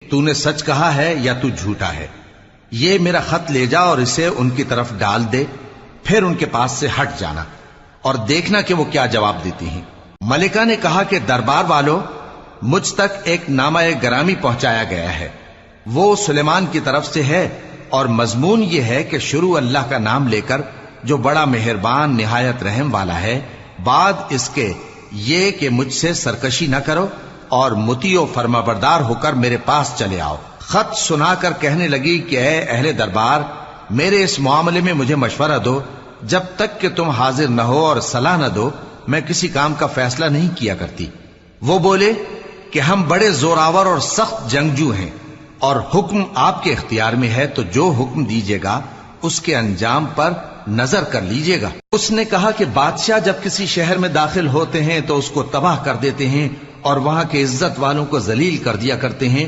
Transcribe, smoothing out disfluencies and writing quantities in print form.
تو نے سچ کہا ہے یا تو جھوٹا ہے؟ یہ میرا خط لے جا اور اسے ان کی طرف ڈال دے، پھر ان کے پاس سے ہٹ جانا اور دیکھنا کہ وہ کیا جواب دیتی ہیں۔ ملکہ نے کہا کہ دربار والو، مجھ تک ایک نامہ گرامی پہنچایا گیا ہے، وہ سلیمان کی طرف سے ہے، اور مضمون یہ ہے کہ شروع اللہ کا نام لے کر جو بڑا مہربان نہایت رحم والا ہے، بعد اس کے یہ کہ مجھ سے سرکشی نہ کرو اور مطیع و فرما بردار ہو کر میرے پاس چلے آؤ۔ خط سنا کر کہنے لگی کہ اے اہل دربار، میرے اس معاملے میں مجھے مشورہ دو، جب تک کہ تم حاضر نہ ہو اور صلاح نہ دو میں کسی کام کا فیصلہ نہیں کیا کرتی۔ وہ بولے کہ ہم بڑے زوراور اور سخت جنگجو ہیں، اور حکم آپ کے اختیار میں ہے، تو جو حکم دیجیے گا اس کے انجام پر نظر کر لیجیے گا۔ اس نے کہا کہ بادشاہ جب کسی شہر میں داخل ہوتے ہیں تو اس کو تباہ کر دیتے ہیں اور وہاں کے عزت والوں کو ذلیل کر دیا کرتے ہیں